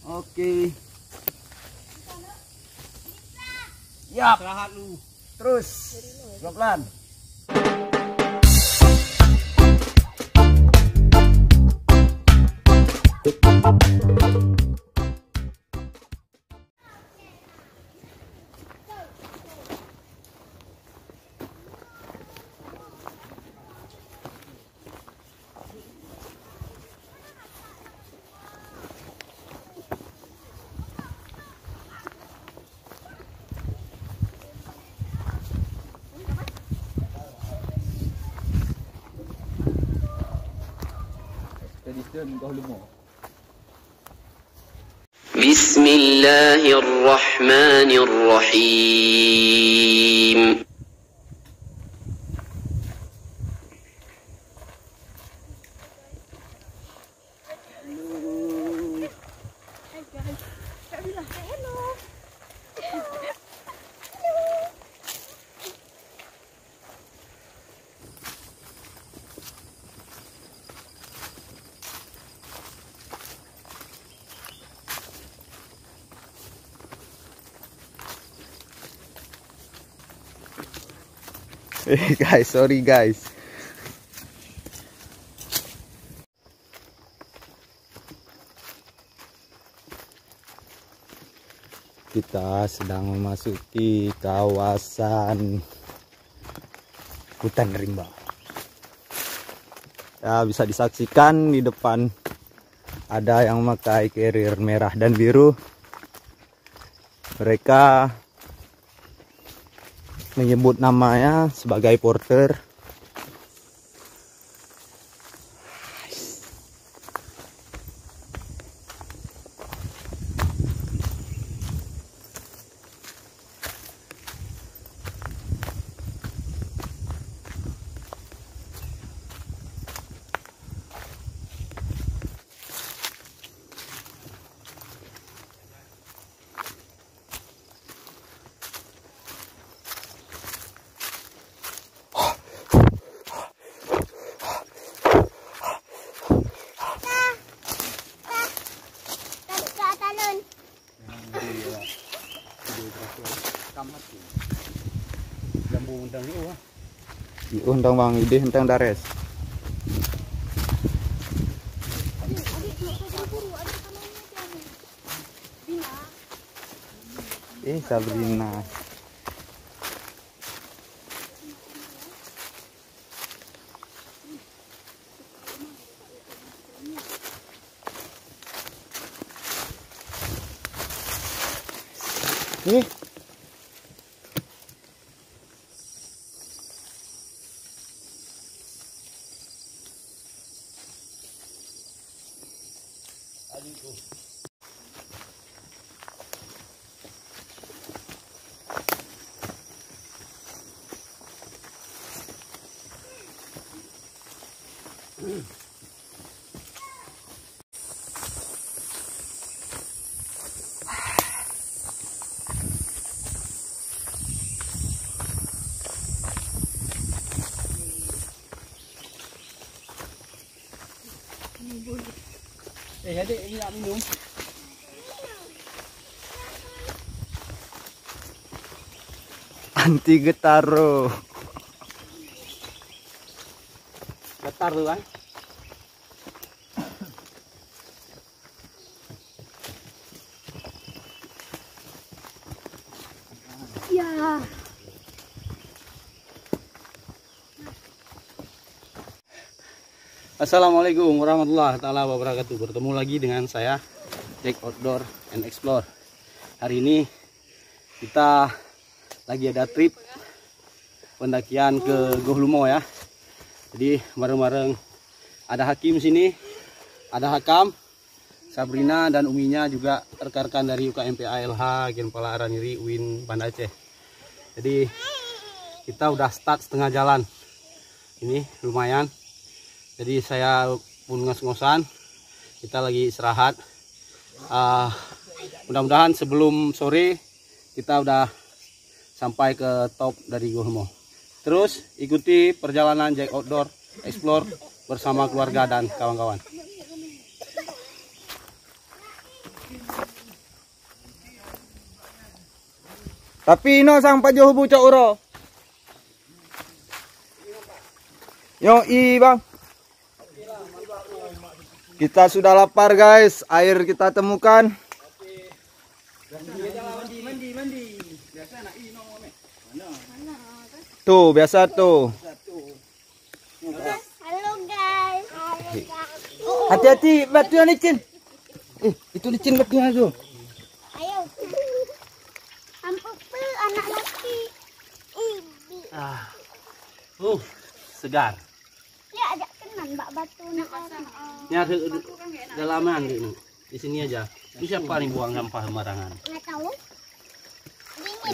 Oke. Yap. Istirahat lu. Terus. Pelan. Bismillahirrahmanirrahim. Guys, sorry guys. Kita sedang memasuki kawasan hutan rimba. Ya, bisa disaksikan di depan ada yang memakai carrier merah dan biru. Mereka menyebut namanya sebagai porter. Undang Bang Ide tentang Dares. Sabrina. Adik, ini nak minum. Anti getaro. Getar tu kan. Ya. Assalamualaikum warahmatullahi taala wabarakatuh. Bertemu lagi dengan saya Jack Outdoor and Explore. Hari ini kita lagi ada trip pendakian ke Goh Lumo ya. Jadi bareng-bareng ada Hakim sini, ada Hakam, Sabrina dan Uminya, juga rekan-rekan dari UKMP ALH Genpala Araniri UIN Banda Aceh. Jadi kita udah start setengah jalan. Ini lumayan. Jadi saya pun ngos-ngosan, kita lagi istirahat. Mudah-mudahan sebelum sore kita udah sampai ke top dari Goh Lumo. Terus ikuti perjalanan Jack Outdoor Explore bersama keluarga dan kawan-kawan. Tapi ino sang pajo hubu cak uro. Yo bang. Kita sudah lapar guys. Air kita temukan. Tuh biasa tuh. Halo guys. Hati-hati batuan licin. Itu licin batuan tuh. Ayo. Ampuk anak laki. Segar. Ya ajak kenan mbak batu nak orang. Nyari dalaman di sini aja. Ini siapa nih buang sampah sembarangan? Nggak tahu.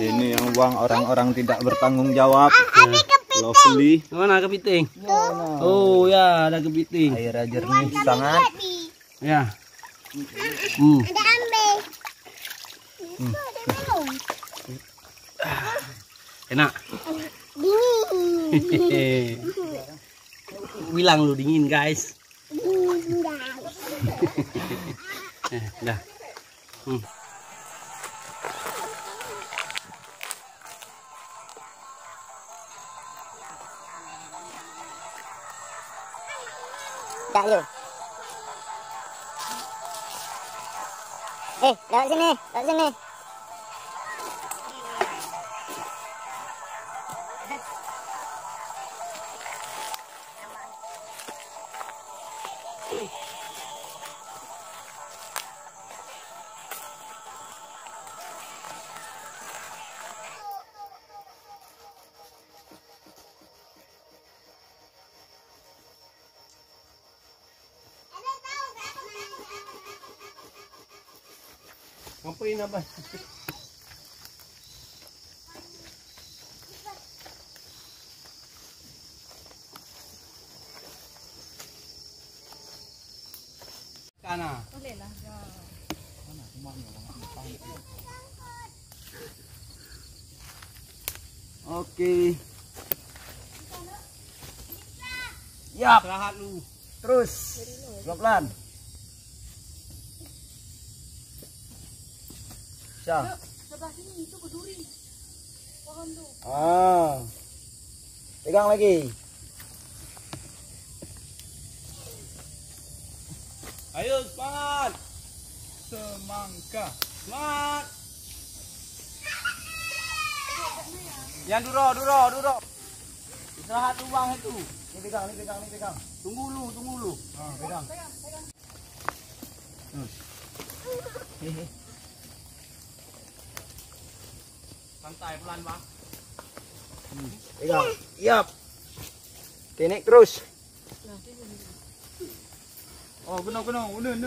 Ini yang buang orang-orang tidak bertanggung jawab. Ada kepiting. Lovely. Mana kepiting? Oh ya, ada kepiting. Air jernih sangat. Ya. Ada ambe. Itu ada minum. Enak. Dingin. Bilang lu dingin guys. Dingin guys. Dah. Dah lu. Lewat sini, lewat sini. Ngapain apa? Kana. Oke. Yap. Istirahat lu. Terus. Pelan-pelan. Sebelah sini itu berduri. Pohon tuh. Pegang lagi. Ayo semangat. Semangka. Semangat. Yang duro. Istirahat lu bang itu. Ini pegang. Tunggu lu. Pegang. Santai pelan bang. Pegang. Yap. Oke, naik terus. Oh kena. Nun.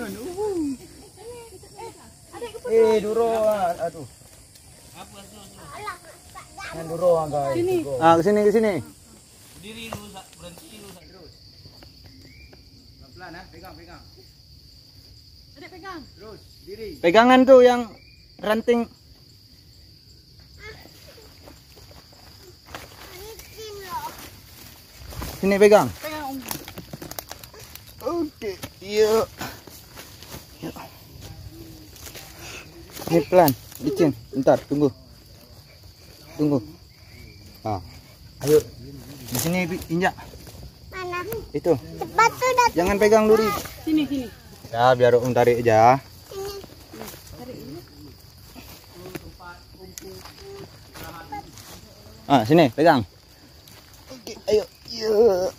Duro. Aduh. Yang duro guys. Sini. Ke sini. Berdiri lu, berhenti lu terus. Pelan ya, pegang. Adik pegang. Terus, diri. Pegangan tuh yang ranting. Licin loh. Sini pegang. Pegang om. Oke, yuk. Ini pelan, licin. Bentar, tunggu. Ayo. Di sini injak. Mana? Itu. Cepat tuh datang. Jangan pegang duri. Sini. Ya, biar Om tarik aja. Sini, pegang. Oke, ayo. Yuk.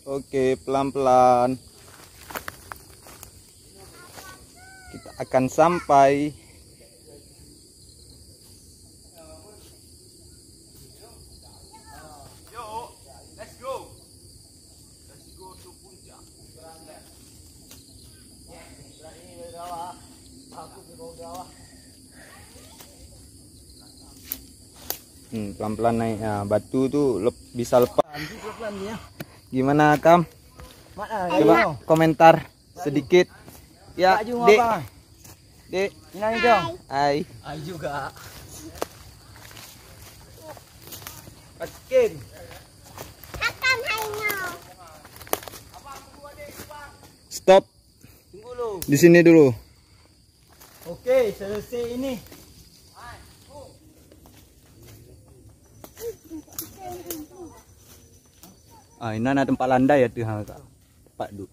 Oke, pelan-pelan. Kita akan sampai. Yo, let's go. Let's go to puncak. Pelan-pelan naik. Batu tuh bisa lepas. Gimana Kam? Coba komentar sedikit. Ya, Dek. Hai. Hai. Hai juga. stop Tunggu lu. di sini dulu. Oke, selesai ini. Ah, ini ada tempat landai ya tuh, tempat duduk.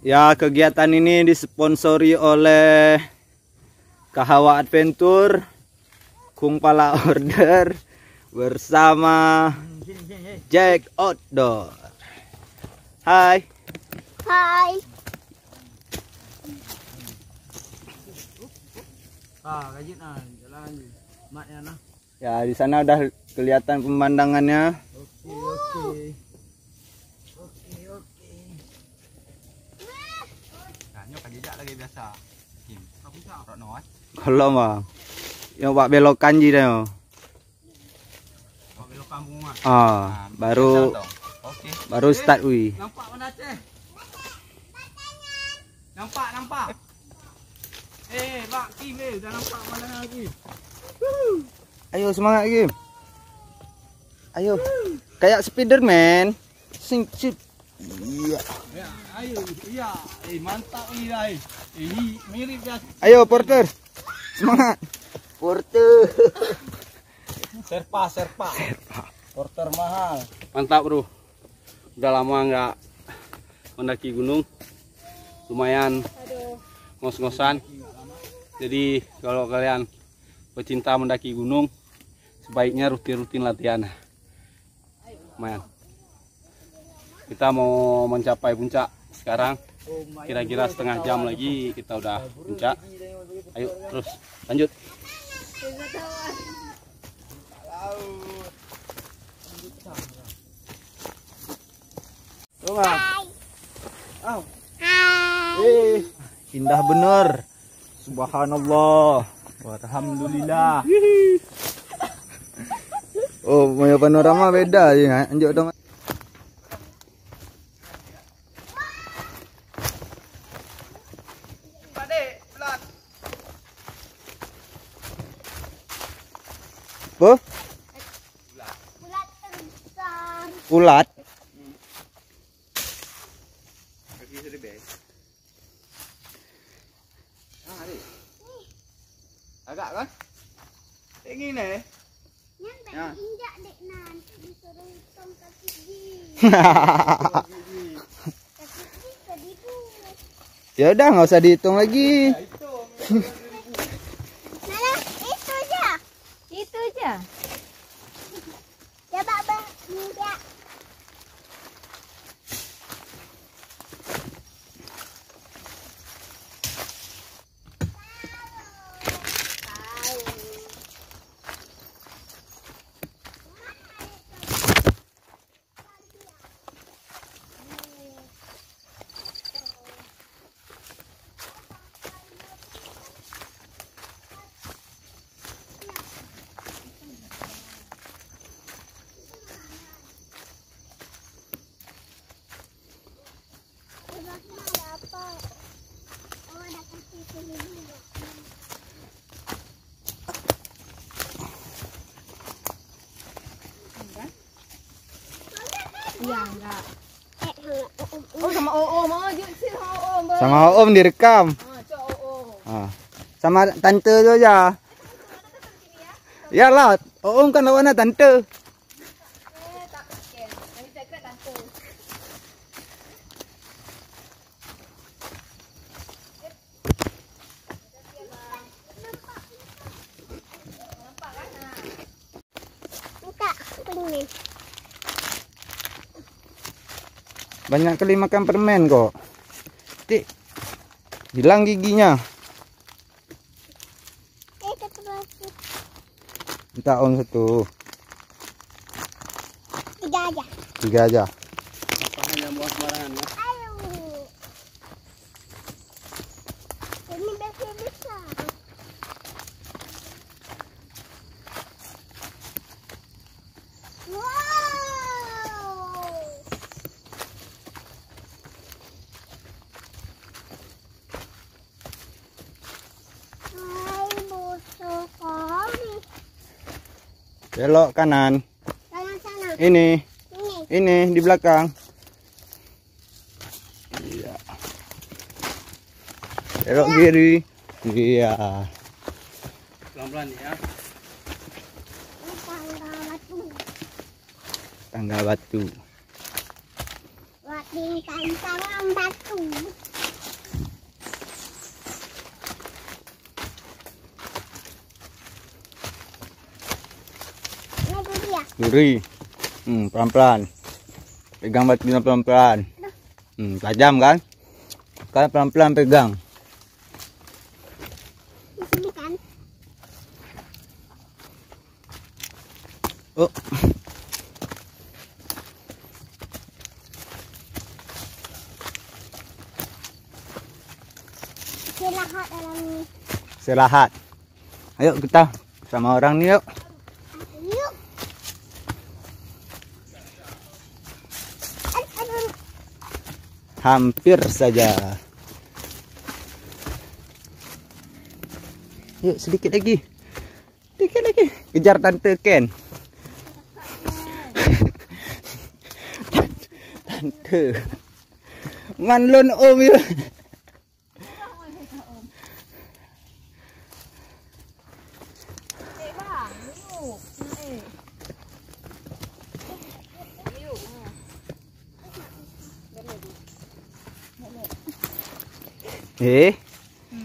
Ya, kegiatan ini disponsori oleh Kahawa Adventure, Kung Pala Order bersama Jack Outdoor. Hai. Hai. Rajin jalan matnya nah. Ya, di sana udah kelihatan pemandangannya. Oke. Lagi biasa. Kalau mah, yang pak belokan ji deh. Belok kampung mah. Baru Oke. baru start wi. Nampak mana Aceh? Nampak. Pak Kim udah nampak mana lagi? Ayo semangat Kim. Ayo. Kayak Spiderman. Sing chip. Iya. Ya, ayo. Iya. Mantap ini dah. Ini mirip ya. Ayo Porter. Semangat. Porter. Serpa. Porter mahal. Mantap, Bro. Udah lama nggak mendaki gunung. Lumayan ngos-ngosan. Jadi kalau kalian pecinta mendaki gunung, sebaiknya rutin-rutin latihan. Lumayan. Kita mau mencapai puncak sekarang. Kira-kira setengah jam lagi kita udah puncak. Ayo terus lanjut. Indah bener. Subhanallah. Alhamdulillah. Oh, punya panorama beda ya. Anjuk dong. Apa? Ulat terbesar. Ulat. Agak kan? Kayak gini. Nyampe injak dek nanti disuruh hitung kaki gigi. Kaki gigi seribu. Ya udah nggak usah dihitung lagi. Nah, itu aja. Itu aja. Coba bang, injak. Iya enggak. Oh sama Om aja sih sama Om. Sama Om direkam. Sama tante tu aja. Ya lah, Om kan lawannya tante. Banyak kali makan permen kok. Tik. Hilang giginya. Minta Om satu. 3 aja. 3 aja. Hanya buang sembarangan ya. Ayo. Ini besar. Wow. Hai busuk kali. Belok kanan. Sana. Ini. Ini. Ini di belakang. Iya. Belok kiri. Iya. Pelan-pelan ya. Tangga batu. Tangan batu. Kiri. Pelan-pelan. Pegang batunya pelan-pelan. Tajam kan? Kan pelan-pelan pegang. Di sini kan. Oh. Istirahat dalam ini. Istirahat. Ayo kita sama orang nih yuk. Yuk. Hampir saja. Yuk sedikit lagi. Sedikit lagi. Kejar Tante Ken. Tante. Manlun om yuk.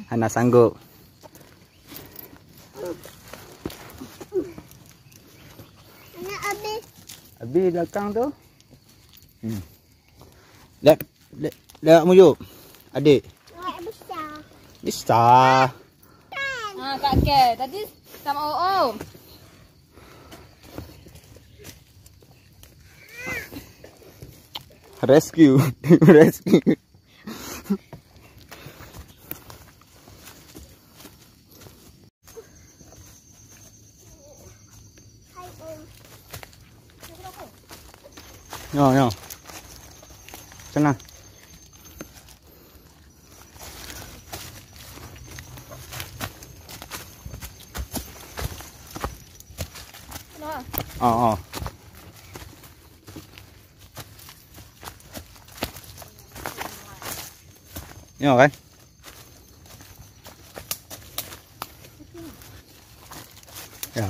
Anak sanggup. Anak habis. Habis belakang tu. Lihat muyuk. Adik. Nggak bisa. Bisa. Kak Ke. Tadi sama Om. Rescue. Rescue. Hai Om. Yo. Sana. Oh. Yo kan? Ya.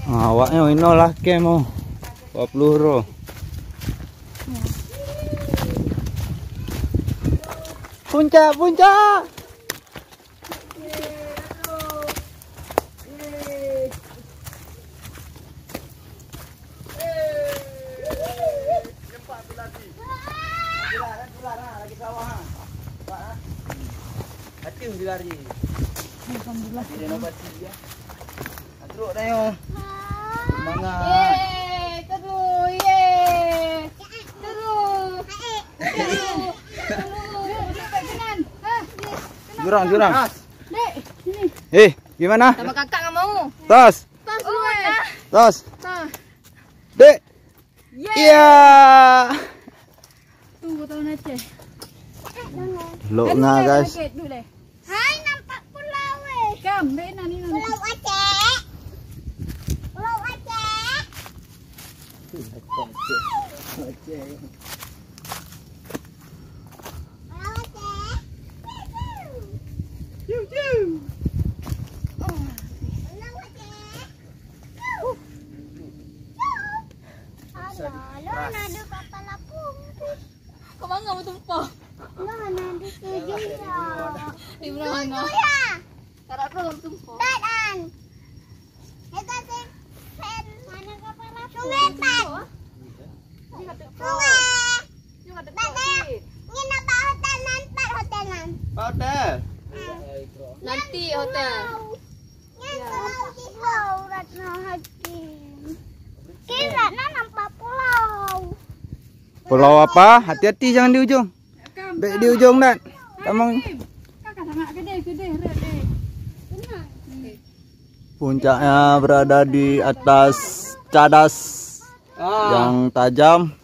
Awaknya ino lah ke mau 20 ro. Puncak. Alhamdulillah. Teruk dah yo. Semangat. Jurang. Dek, sini. Gimana? Sama kakak nggak mau. Tos. Tos dulu. Tos. Tos. Dek. Iya. Tunggu tahun aja. Lo nga guys. Hai, nampak pulau eh. Kam, pulau Aceh. Pulau Aceh. Pulau Aceh. Pulau Aceh. Alah, nado kepala punggung. Kau bangga mau tumpah. Lah, nado tujuh ya. Di mana? Ya. Karena aku mau tumpah. Dan. Itu sih pen mana kepala sungai pan. Sungai. Ini apa hotelan, Pak hotelan. Hotel. Nanti hotel. Yang pulau di Ratna Hati. Kira nampak pulau. Pulau apa? Hati-hati jangan di ujung. Dek di ujung dan. Tamang Kakak sangat gede red. puncaknya berada di atas cadas yang tajam.